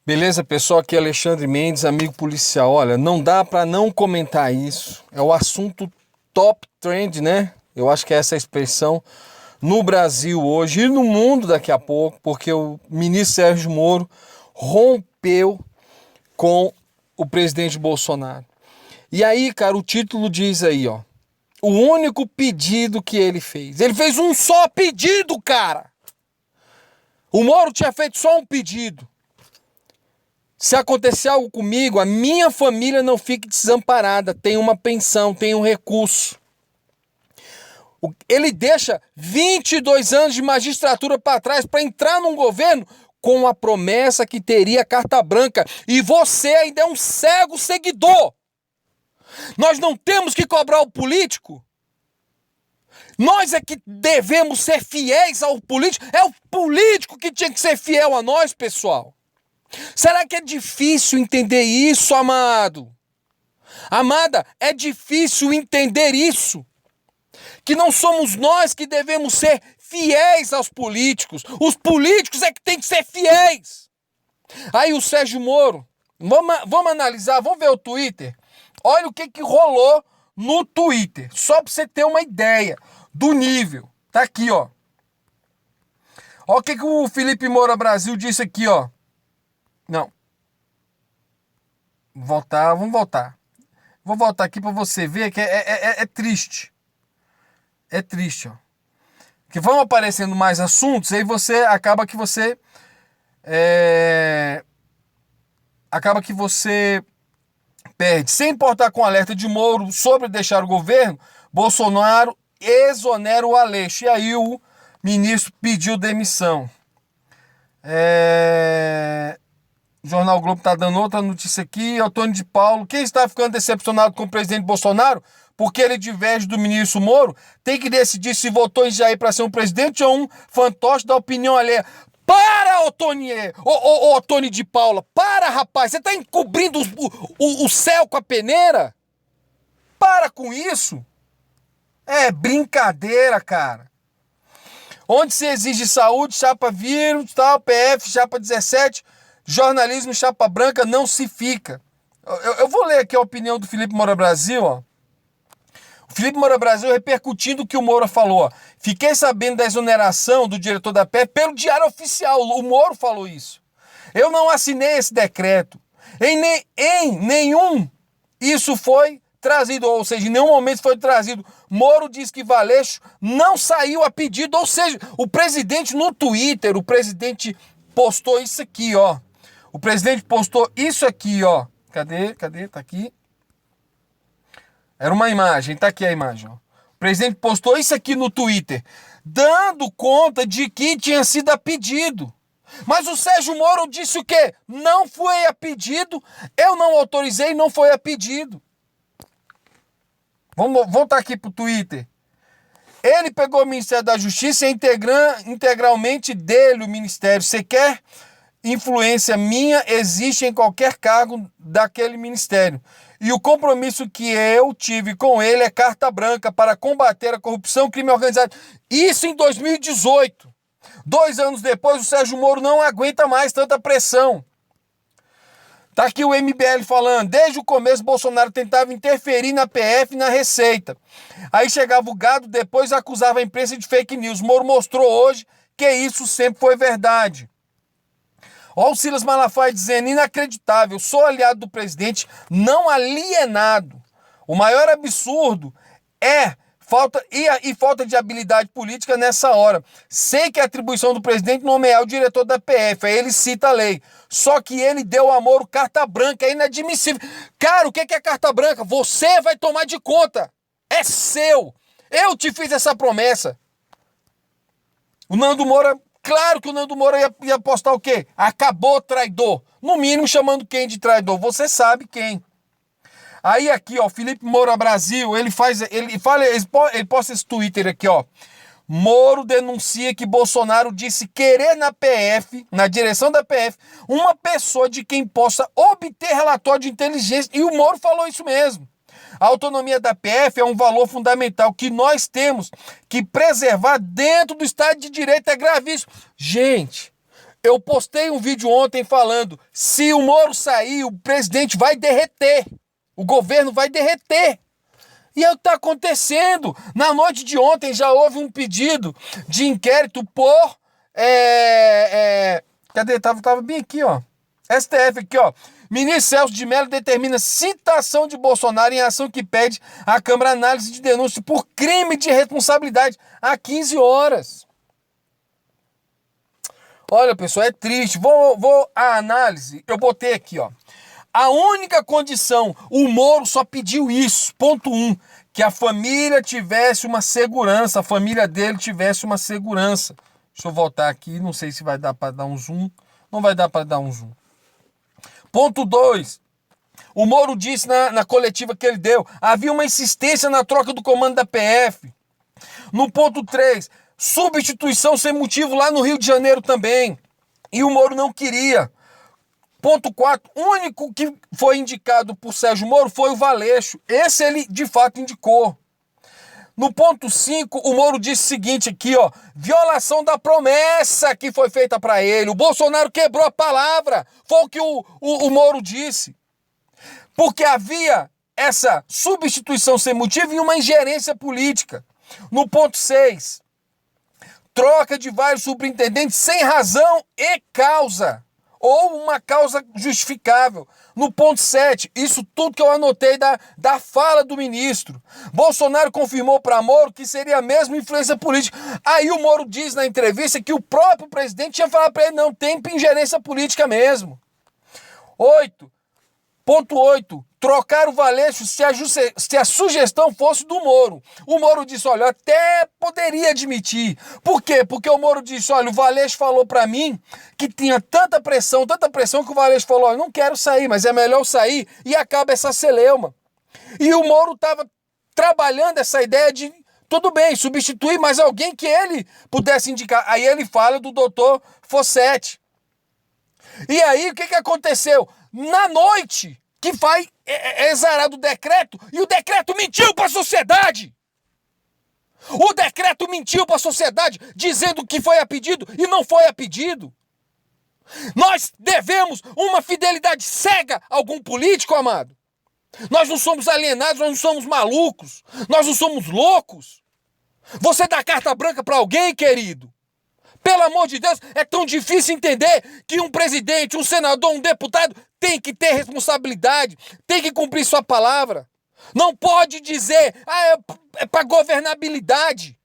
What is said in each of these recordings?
Beleza, pessoal? Aqui é Alexandre Mendes, amigo policial. Olha, não dá para não comentar isso. É o assunto top trend, né? Eu acho que é essa a expressão no Brasil hoje e no mundo daqui a pouco, porque o ministro Sérgio Moro rompeu com o presidente Bolsonaro. E aí, cara, o título diz aí, ó, o único pedido que ele fez. Ele fez um só pedido, cara! O Moro tinha feito só um pedido. Se acontecer algo comigo, a minha família não fique desamparada, tem uma pensão, tem um recurso. Ele deixa 22 anos de magistratura para trás para entrar num governo com a promessa que teria carta branca. E você ainda é um cego seguidor. Nós não temos que cobrar o político. Nós é que devemos ser fiéis ao político. É o político que tinha que ser fiel a nós, pessoal. Será que é difícil entender isso, amado? Amada, é difícil entender isso. Que não somos nós que devemos ser fiéis aos políticos. Os políticos é que têm que ser fiéis. Aí o Sérgio Moro, vamos analisar, vamos ver o Twitter. Olha o que rolou no Twitter. Só para você ter uma ideia do nível. Tá aqui, ó. Olha o que o Felipe Moura Brasil disse aqui, ó. Não. Vamos voltar. Vou voltar aqui para você ver que é triste. É triste, ó. Que vão aparecendo mais assuntos, aí acaba que você perde. Sem importar com o alerta de Moro sobre deixar o governo, Bolsonaro exonera o Aleixo. E aí o ministro pediu demissão. O Jornal Globo está dando outra notícia aqui. Antônio de Paulo. Quem está ficando decepcionado com o presidente Bolsonaro porque ele diverge do ministro Moro tem que decidir se votou em Jair para ser um presidente ou um fantoche da opinião alheia. Para, Antônio de Paula. Para, rapaz. Você está encobrindo o céu com a peneira? Para com isso. É brincadeira, cara. Onde se exige saúde, chapa vírus, tal, PF, chapa 17... jornalismo chapa branca não se fica. Eu vou ler aqui a opinião do Felipe Moura Brasil, ó. O Felipe Moura Brasil repercutindo o que o Moura falou. Ó. Fiquei sabendo da exoneração do diretor da PF pelo Diário Oficial. O Moro falou isso. Eu não assinei esse decreto. Em nenhum isso foi trazido, ou seja, em nenhum momento foi trazido. Moro diz que Valeixo não saiu a pedido, ou seja, o presidente no Twitter, o presidente postou isso aqui, ó. O presidente postou isso aqui, ó. Cadê? Tá aqui. Era uma imagem, tá aqui a imagem, ó. O presidente postou isso aqui no Twitter, dando conta de que tinha sido a pedido. Mas o Sérgio Moro disse o quê? Não foi a pedido, eu não autorizei, não foi a pedido. Vamos voltar aqui pro Twitter. Ele pegou o Ministério da Justiça e integralmente dele o Ministério. Você quer influência minha existe em qualquer cargo daquele ministério. E o compromisso que eu tive com ele é carta branca para combater a corrupção e crime organizado. Isso em 2018. 2 anos depois, o Sérgio Moro não aguenta mais tanta pressão. Tá aqui o MBL falando, desde o começo Bolsonaro tentava interferir na PF e na Receita. Aí chegava o gado, depois acusava a imprensa de fake news. Moro mostrou hoje que isso sempre foi verdade. Olha o Silas Malafaia dizendo, inacreditável, sou aliado do presidente, não alienado. O maior absurdo é falta de habilidade política nessa hora. Sei que a atribuição do presidente nomear o diretor da PF, aí ele cita a lei. Só que ele deu a Moro carta branca, é inadmissível. Cara, o que é carta branca? Você vai tomar de conta. É seu. Eu te fiz essa promessa. O Nando Moura, claro que o Nando Moura ia postar o quê? Acabou traidor. No mínimo chamando quem de traidor? Você sabe quem. Aí aqui, ó, Felipe Moura Brasil, ele posta esse Twitter aqui, ó. Moro denuncia que Bolsonaro disse querer na PF, na direção da PF, uma pessoa de quem possa obter relatório de inteligência. E o Moro falou isso mesmo. A autonomia da PF é um valor fundamental que nós temos que preservar dentro do Estado de Direito. É gravíssimo. Gente, Eu postei um vídeo ontem falando, se o Moro sair, o presidente vai derreter. O governo vai derreter. E é o que está acontecendo. Na noite de ontem já houve um pedido de inquérito por... Cadê? Tava bem aqui, ó. STF aqui, ó. Ministro Celso de Mello determina citação de Bolsonaro em ação que pede à Câmara análise de denúncia por crime de responsabilidade há 15 horas. Olha, pessoal, é triste. Vou a análise. Eu botei aqui, ó. A única condição, o Moro só pediu isso, ponto 1, que a família tivesse uma segurança, a família dele tivesse uma segurança. Deixa eu voltar aqui, não sei se vai dar para dar um zoom. Não vai dar para dar um zoom. Ponto 2, o Moro disse na coletiva que ele deu, havia uma insistência na troca do comando da PF. No ponto 3, substituição sem motivo lá no Rio de Janeiro também. E o Moro não queria. Ponto 4, o único que foi indicado por Sérgio Moro foi o Valeixo. Esse ele de fato indicou. No ponto 5, o Moro disse o seguinte aqui, ó. Violação da promessa que foi feita para ele. O Bolsonaro quebrou a palavra. Foi o que o Moro disse. Porque havia essa substituição sem motivo e uma ingerência política. No ponto 6, troca de vários superintendentes sem razão e causa. Ou uma causa justificável. No ponto 7, isso tudo que eu anotei da fala do ministro. Bolsonaro confirmou para Moro que seria a mesma influência política. Aí o Moro diz na entrevista que o próprio presidente tinha falado para ele, não, tem ingerência política mesmo. 8, ponto 8, trocar o Valeixo se a sugestão fosse do Moro. O Moro disse, olha, eu até poderia admitir. Por quê? Porque o Moro disse, olha, o Valeixo falou para mim que tinha tanta pressão que o Valeixo falou, olha, não quero sair, mas é melhor eu sair e acaba essa celeuma. E o Moro estava trabalhando essa ideia de, tudo bem, substituir mais alguém que ele pudesse indicar. Aí ele fala do doutor Fossetti. E aí, o que aconteceu? Na noite que vai exarado o decreto, e o decreto mentiu para a sociedade. O decreto mentiu para a sociedade, dizendo que foi a pedido e não foi a pedido. Nós devemos uma fidelidade cega a algum político, amado. Nós não somos alienados, nós não somos malucos, nós não somos loucos. Você dá carta branca para alguém, querido? Pelo amor de Deus, é tão difícil entender que um presidente, um senador, um deputado tem que ter responsabilidade, tem que cumprir sua palavra. Não pode dizer, é para governabilidade.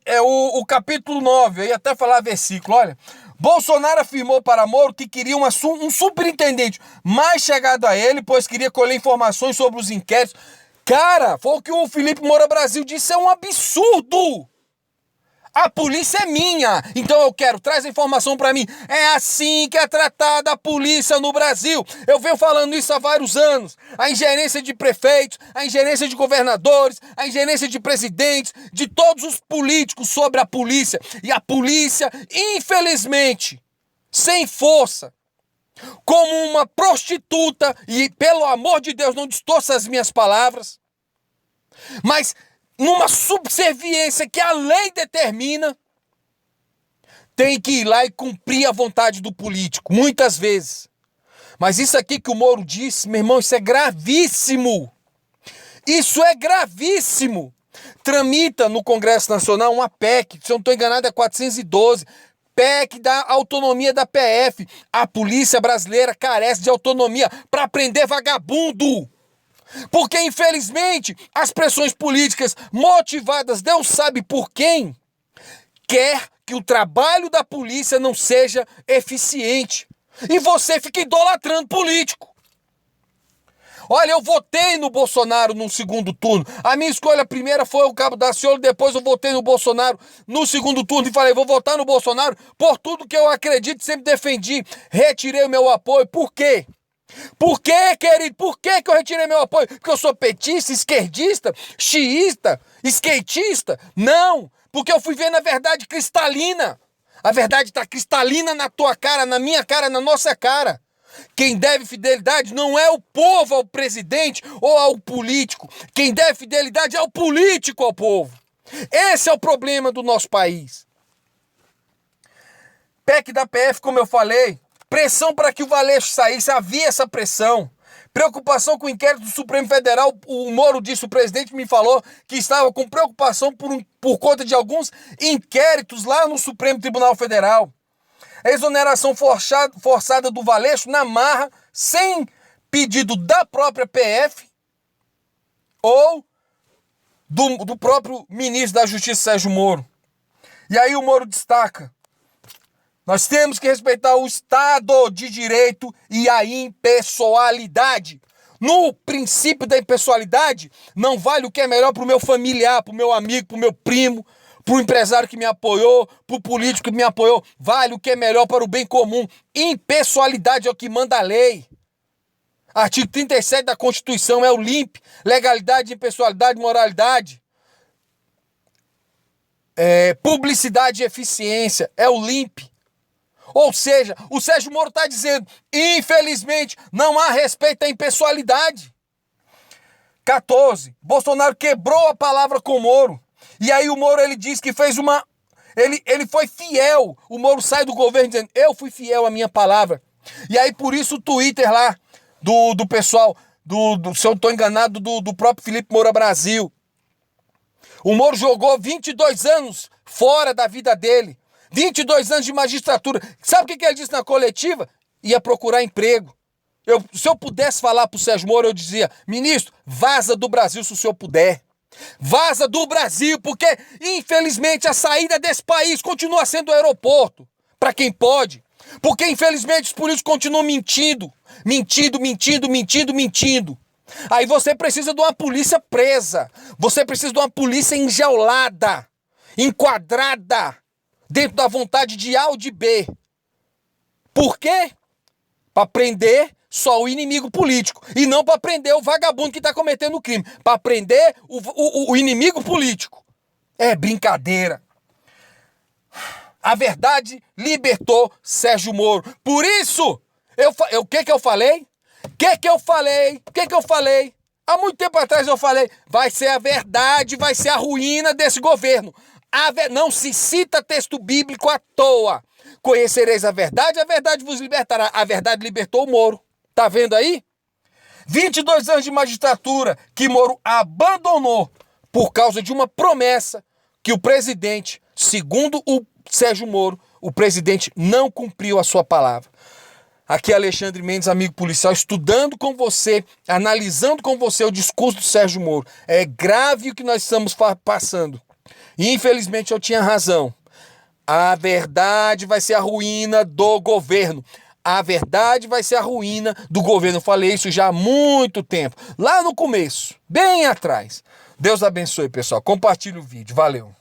É o capítulo 9, eu ia até falar versículo, olha. Bolsonaro afirmou para Moro que queria um superintendente mais chegado a ele, pois queria colher informações sobre os inquéritos. Cara, foi o que o Felipe Moura Brasil disse, é um absurdo. A polícia é minha, então eu quero, traz a informação para mim. É assim que é tratada a polícia no Brasil. Eu venho falando isso há vários anos. A ingerência de prefeitos, a ingerência de governadores, a ingerência de presidentes, de todos os políticos sobre a polícia. E a polícia, infelizmente, sem força, como uma prostituta, e pelo amor de Deus, não distorça as minhas palavras, mas numa subserviência que a lei determina, tem que ir lá e cumprir a vontade do político, muitas vezes. Mas isso aqui que o Moro disse, meu irmão, isso é gravíssimo. Isso é gravíssimo. Tramita no Congresso Nacional uma PEC, se eu não estou enganado é 412, PEC da autonomia da PF. A polícia brasileira carece de autonomia para prender vagabundo. Porque, infelizmente, as pressões políticas motivadas, Deus sabe por quem, quer que o trabalho da polícia não seja eficiente. E você fica idolatrando político. Olha, eu votei no Bolsonaro no segundo turno. A minha escolha primeira foi o Cabo Daciolo, depois eu votei no Bolsonaro no segundo turno e falei, vou votar no Bolsonaro por tudo que eu acredito e sempre defendi. Retirei o meu apoio. Por quê? Por quê, querido? Por que eu retirei meu apoio? Porque eu sou petista, esquerdista, xiista, skatista? Não, porque eu fui ver na verdade cristalina. A verdade está cristalina na tua cara, na minha cara, na nossa cara. Quem deve fidelidade não é o povo ao presidente ou ao político. Quem deve fidelidade é o político ao povo. Esse é o problema do nosso país. PEC da PF, como eu falei, pressão para que o Valeixo saísse, havia essa pressão. Preocupação com o inquérito do Supremo Federal, o Moro disse, o presidente me falou que estava com preocupação por conta de alguns inquéritos lá no Supremo Tribunal Federal. A exoneração forçada do Valeixo na marra, sem pedido da própria PF ou do próprio ministro da Justiça, Sérgio Moro. E aí o Moro destaca: nós temos que respeitar o Estado de Direito e a impessoalidade. No princípio da impessoalidade, não vale o que é melhor para o meu familiar, para o meu amigo, para o meu primo, para o empresário que me apoiou, para o político que me apoiou. Vale o que é melhor para o bem comum. Impessoalidade é o que manda a lei. Artigo 37 da Constituição é o LIMP. Legalidade, impessoalidade, moralidade. Publicidade e eficiência é o LIMP. Ou seja, o Sérgio Moro está dizendo, infelizmente, não há respeito à impessoalidade. 14. Bolsonaro quebrou a palavra com o Moro. E aí o Moro, ele diz que fez uma... Ele foi fiel. O Moro sai do governo dizendo, eu fui fiel à minha palavra. E aí por isso o Twitter lá do pessoal, se eu não estou enganado, do próprio Felipe Moura Brasil. O Moro jogou 22 anos fora da vida dele. 22 anos de magistratura. Sabe o que ele disse na coletiva? Ia procurar emprego. Se eu pudesse falar para o Sérgio Moro, eu dizia, ministro, vaza do Brasil se o senhor puder. Vaza do Brasil, porque infelizmente a saída desse país continua sendo o aeroporto. Para quem pode. Porque infelizmente os políticos continuam mentindo. Mentindo. Aí você precisa de uma polícia presa. Você precisa de uma polícia enjaulada. Enquadrada. Dentro da vontade de A ou de B. Por quê? Para prender só o inimigo político. E não para prender o vagabundo que está cometendo o crime. Para prender o inimigo político. É brincadeira. A verdade libertou Sérgio Moro. Por isso, o que eu falei? O que eu falei? Há muito tempo atrás eu falei, vai ser a verdade, vai ser a ruína desse governo. Não se cita texto bíblico à toa. Conhecereis a verdade vos libertará. A verdade libertou o Moro. Tá vendo aí? 22 anos de magistratura que Moro abandonou por causa de uma promessa que o presidente, segundo o Sérgio Moro, o presidente não cumpriu a sua palavra. Aqui é Alexandre Mendes, amigo policial, estudando com você, analisando com você o discurso do Sérgio Moro. É grave o que nós estamos passando. Infelizmente eu tinha razão. A verdade vai ser a ruína do governo. A verdade vai ser a ruína do governo. Eu falei isso já há muito tempo. Lá no começo, bem atrás. Deus abençoe, pessoal. Compartilhe o vídeo. Valeu.